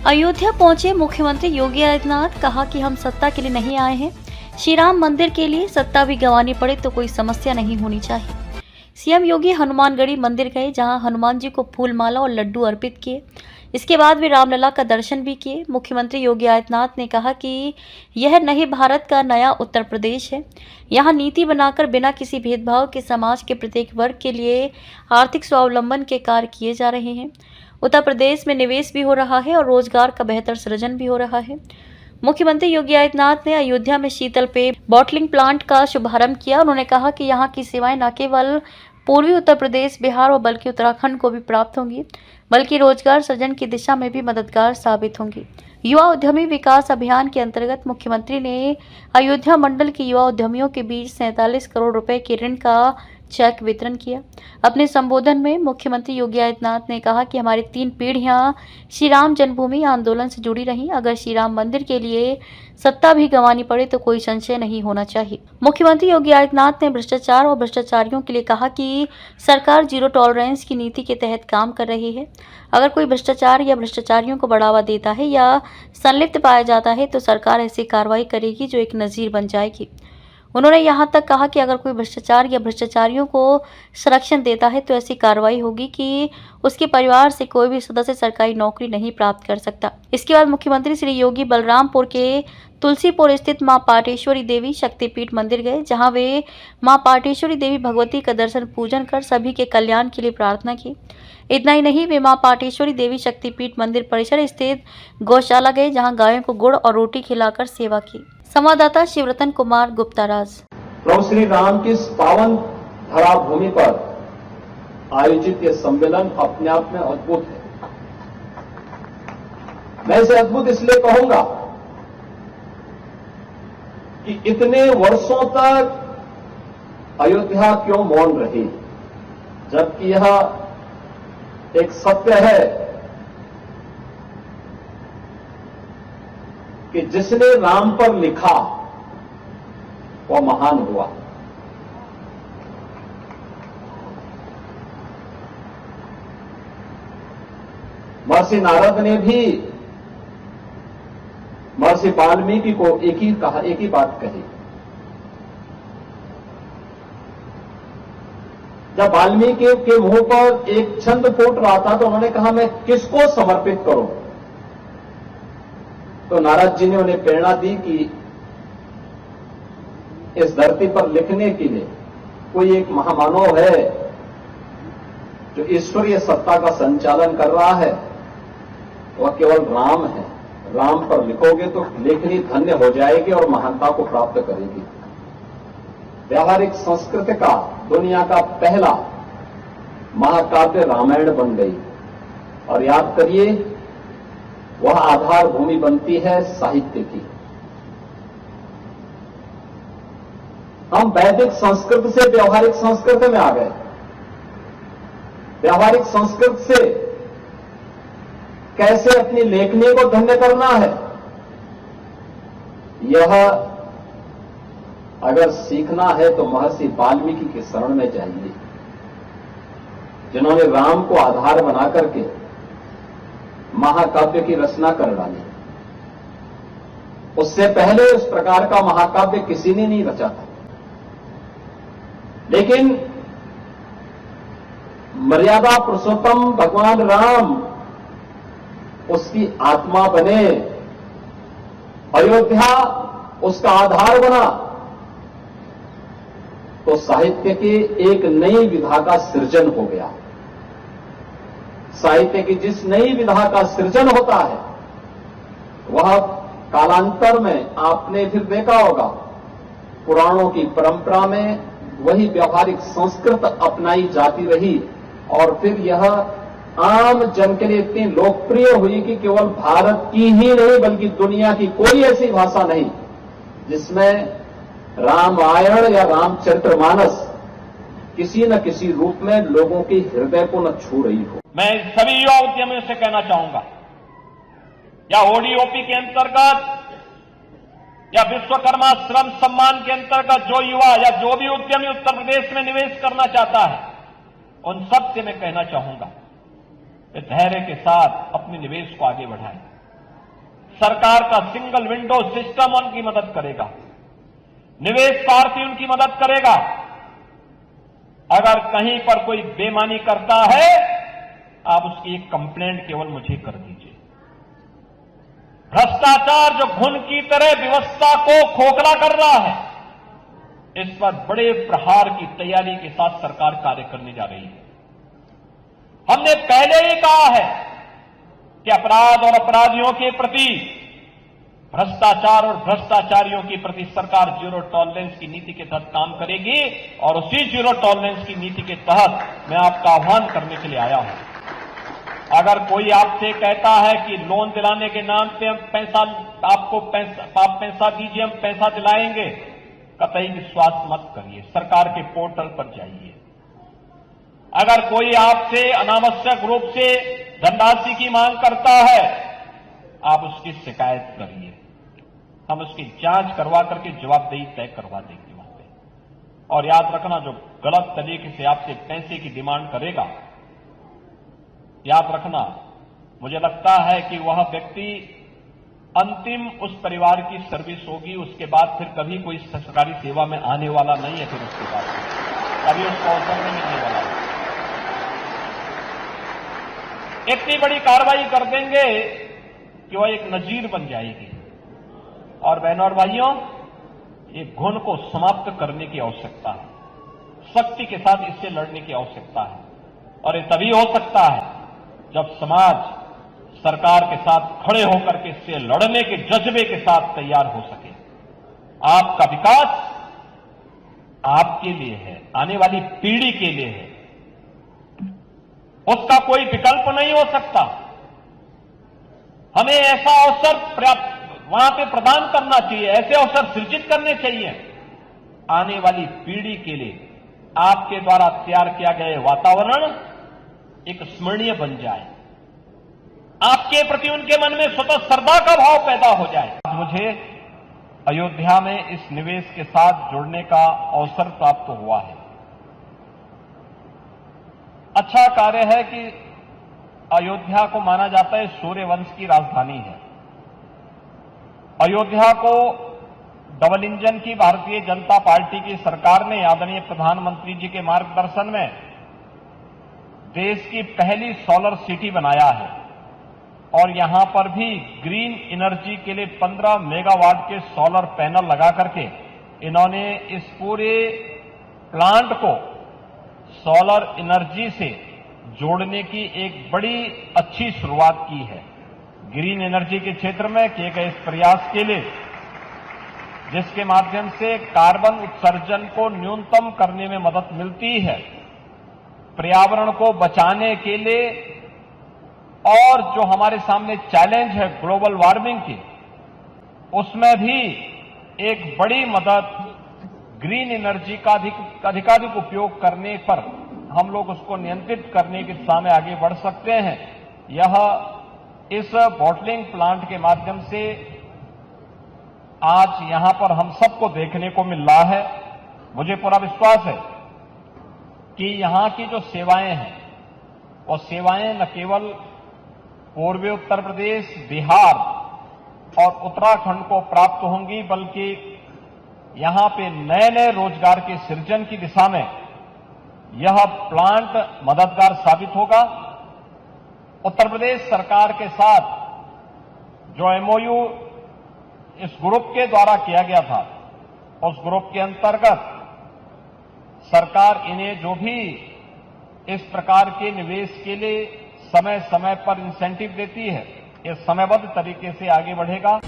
अयोध्या पहुंचे मुख्यमंत्री योगी आदित्यनाथ, कहा कि हम सत्ता के लिए नहीं आए हैं, श्री राम मंदिर के लिए सत्ता भी गंवानी पड़े तो कोई समस्या नहीं होनी चाहिए। सीएम योगी हनुमानगढ़ी मंदिर गए, जहां हनुमान जी को फूल माला और लड्डू अर्पित किए। इसके बाद वे रामलला का दर्शन भी किए। मुख्यमंत्री योगी आदित्यनाथ ने कहा कि यह नए भारत का नया उत्तर प्रदेश है। यहाँ नीति बनाकर बिना किसी भेदभाव के समाज के प्रत्येक वर्ग के लिए आर्थिक स्वावलंबन के कार्य किए जा रहे हैं। उत्तर प्रदेश में निवेश भी हो रहा है और रोजगार का बेहतर सृजन भी हो रहा है। मुख्यमंत्री योगी आदित्यनाथ ने अयोध्या में शीतल पेय बॉटलिंग प्लांट का शुभारंभ किया। उन्होंने कहा कि यहाँ की सेवाएं न केवल पूर्वी उत्तर प्रदेश, बिहार और बल्कि उत्तराखंड को भी प्राप्त होंगी, बल्कि रोजगार सृजन की दिशा में भी मददगार साबित होंगी। युवा उद्यमी विकास अभियान के अंतर्गत मुख्यमंत्री ने अयोध्या मंडल के युवा उद्यमियों के बीच 47 करोड़ रुपए के ऋण का चेक वितरण किया। अपने संबोधन में मुख्यमंत्री योगी आदित्यनाथ ने कहा कि हमारी 3 पीढ़ियां श्री राम जन्मभूमि आंदोलन से जुड़ी रहीं। अगर श्री राम मंदिर के लिए सत्ता भी गंवानी पड़े तो कोई संशय नहीं होना चाहिए। मुख्यमंत्री योगी आदित्यनाथ ने भ्रष्टाचार और भ्रष्टाचारियों के लिए कहा कि सरकार जीरो टॉलरेंस की नीति के तहत काम कर रही है। अगर कोई भ्रष्टाचार या भ्रष्टाचारियों को बढ़ावा देता है या संलिप्त पाया जाता है तो सरकार ऐसी कार्रवाई करेगी जो एक नजीर बन जाएगी। उन्होंने यहां तक कहा कि अगर कोई भ्रष्टाचार या भ्रष्टाचारियों को संरक्षण देता है तो ऐसी कार्रवाई होगी कि उसके परिवार से कोई भी सदस्य सरकारी नौकरी नहीं प्राप्त कर सकता। इसके बाद मुख्यमंत्री श्री योगी बलरामपुर के तुलसीपुर स्थित मां पाटेश्वरी देवी शक्तिपीठ मंदिर गए, जहां वे मां पाटेश्वरी देवी भगवती का दर्शन पूजन कर सभी के कल्याण के लिए प्रार्थना की। इतना ही नहीं, वे मां पाटेश्वरी देवी शक्तिपीठ मंदिर परिसर स्थित गौशाला गए, जहां गायों को गुड़ और रोटी खिलाकर सेवा की। संवाददाता शिवरतन कुमार गुप्ताराज। प्रभु श्री राम की इस पावन धरा भूमि पर आयोजित ये सम्मेलन अपने आप में अद्भुत है। मैं इसे अद्भुत इसलिए कहूंगा कि इतने वर्षों तक अयोध्या क्यों मौन रही, जबकि यह एक सत्य है कि जिसने राम पर लिखा वह महान हुआ। महर्षि नारद ने भी महर्षि वाल्मीकि को एक ही बात कही। जब वाल्मीकि के मुंह पर एक छंद फूट रहा था तो उन्होंने कहा, मैं किसको समर्पित करूं? तो नारद जी ने उन्हें प्रेरणा दी कि इस धरती पर लिखने के लिए कोई एक महामानव है जो ईश्वरीय सत्ता का संचालन कर रहा है, वह केवल राम है। राम पर लिखोगे तो लेखनी धन्य हो जाएगी और महानता को प्राप्त करेगी। व्यावहारिक संस्कृति का दुनिया का पहला महाकाव्य रामायण बन गई। और याद करिए, वह आधार भूमि बनती है साहित्य की। हम वैदिक संस्कृत से व्यवहारिक संस्कृत में आ गए। व्यवहारिक संस्कृत से कैसे अपनी लेखनी को धन्य करना है, यह अगर सीखना है तो महर्षि वाल्मीकि के शरण में जाइए, जिन्होंने राम को आधार बना करके महाकाव्य की रचना कर डाली। उससे पहले उस प्रकार का महाकाव्य किसी ने नहीं रचा था। लेकिन मर्यादा पुरुषोत्तम भगवान राम उसकी आत्मा बने, अयोध्या उसका आधार बना, तो साहित्य की एक नई विधा का सृजन हो गया। साहित्य की जिस नई विधा का सृजन होता है वह कालांतर में आपने फिर देखा होगा, पुराणों की परंपरा में वही व्यवहारिक संस्कृत अपनाई जाती रही और फिर यह आम जन के लिए इतनी लोकप्रिय हुई कि केवल भारत की ही नहीं बल्कि दुनिया की कोई ऐसी भाषा नहीं जिसमें रामायण या रामचरितमानस किसी न किसी रूप में लोगों की हृदय को न छू रही हो। मैं सभी युवा उद्यमियों से कहना चाहूंगा, या ओडीओपी के अंतर्गत या विश्वकर्मा श्रम सम्मान के अंतर्गत जो युवा या जो भी उद्यमी उत्तर प्रदेश में निवेश करना चाहता है, उन सब से मैं कहना चाहूंगा कि धैर्य के साथ अपने निवेश को आगे बढ़ाएं। सरकार का सिंगल विंडो सिस्टम उनकी मदद करेगा, निवेश भारती उनकी मदद करेगा। अगर कहीं पर कोई बेईमानी करता है, आप उसकी एक कंप्लेंट केवल मुझे कर दीजिए। भ्रष्टाचार जो घुन की तरह व्यवस्था को खोखला कर रहा है, इस पर बड़े प्रहार की तैयारी के साथ सरकार कार्य करने जा रही है। हमने पहले ही कहा है कि अपराध और अपराधियों के प्रति, भ्रष्टाचार और भ्रष्टाचारियों के प्रति सरकार जीरो टॉलरेंस की नीति के तहत काम करेगी, और उसी जीरो टॉलरेंस की नीति के तहत मैं आपका आह्वान करने के लिए आया हूं। अगर कोई आपसे कहता है कि लोन दिलाने के नाम पे हम आप पैसा दीजिए, हम पैसा दिलाएंगे, कतई विश्वास मत करिए। सरकार के पोर्टल पर जाइए। अगर कोई आपसे अनावश्यक रूप से धनराशि की मांग करता है, आप उसकी शिकायत करिए। हम उसकी जांच करवा करके जवाबदेही तय करवा देंगे वहां पे। और याद रखना, जो गलत तरीके से आपसे पैसे की डिमांड करेगा, याद रखना, मुझे लगता है कि वह व्यक्ति अंतिम उस परिवार की सर्विस होगी, उसके बाद फिर कभी कोई सरकारी सेवा में आने वाला नहीं है। फिर उसके बाद कभी उसको अवसर नहीं मिलने वाला है। इतनी बड़ी कार्रवाई कर देंगे कि वह एक नजीर बन जाएगी। और बहनों और भाइयों, ये घुन को समाप्त करने की आवश्यकता है, सख्ती के साथ इससे लड़ने की आवश्यकता है। और ये तभी हो सकता है जब समाज सरकार के साथ खड़े होकर के इससे लड़ने के जज्बे के साथ तैयार हो सके। आपका विकास आपके लिए है, आने वाली पीढ़ी के लिए है, उसका कोई विकल्प नहीं हो सकता। हमें ऐसा अवसर वहां पे प्रदान करना चाहिए, ऐसे अवसर सृजित करने चाहिए आने वाली पीढ़ी के लिए। आपके द्वारा तैयार किया गया वातावरण एक स्मरणीय बन जाए, आपके प्रति उनके मन में स्वतः श्रद्धा का भाव पैदा हो जाए। मुझे अयोध्या में इस निवेश के साथ जुड़ने का अवसर प्राप्त हुआ है। अच्छा कार्य है कि अयोध्या को माना जाता है सूर्य वंश की राजधानी है। अयोध्या को डबल इंजन की भारतीय जनता पार्टी की सरकार ने आदरणीय प्रधानमंत्री जी के मार्गदर्शन में देश की पहली सोलर सिटी बनाया है। और यहां पर भी ग्रीन एनर्जी के लिए 15 मेगावाट के सोलर पैनल लगा करके इन्होंने इस पूरे प्लांट को सोलर एनर्जी से जोड़ने की एक बड़ी अच्छी शुरुआत की है। ग्रीन एनर्जी के क्षेत्र में किए गए इस प्रयास के लिए, जिसके माध्यम से कार्बन उत्सर्जन को न्यूनतम करने में मदद मिलती है, पर्यावरण को बचाने के लिए, और जो हमारे सामने चैलेंज है ग्लोबल वार्मिंग की, उसमें भी एक बड़ी मदद ग्रीन एनर्जी का अधिकाधिक उपयोग करने पर हम लोग उसको नियंत्रित करने की दिशा में आगे बढ़ सकते हैं। यह इस बॉटलिंग प्लांट के माध्यम से आज यहां पर हम सबको देखने को मिल रहा है। मुझे पूरा विश्वास है कि यहां की जो सेवाएं हैं, वो सेवाएं न केवल पूर्वी उत्तर प्रदेश, बिहार और उत्तराखंड को प्राप्त होंगी, बल्कि यहां पे नए नए रोजगार के सृजन की दिशा में यह प्लांट मददगार साबित होगा। उत्तर प्रदेश सरकार के साथ जो एमओयू इस ग्रुप के द्वारा किया गया था, उस ग्रुप के अंतर्गत सरकार इन्हें जो भी इस प्रकार के निवेश के लिए समय समय पर इंसेंटिव देती है, ये समयबद्ध तरीके से आगे बढ़ेगा।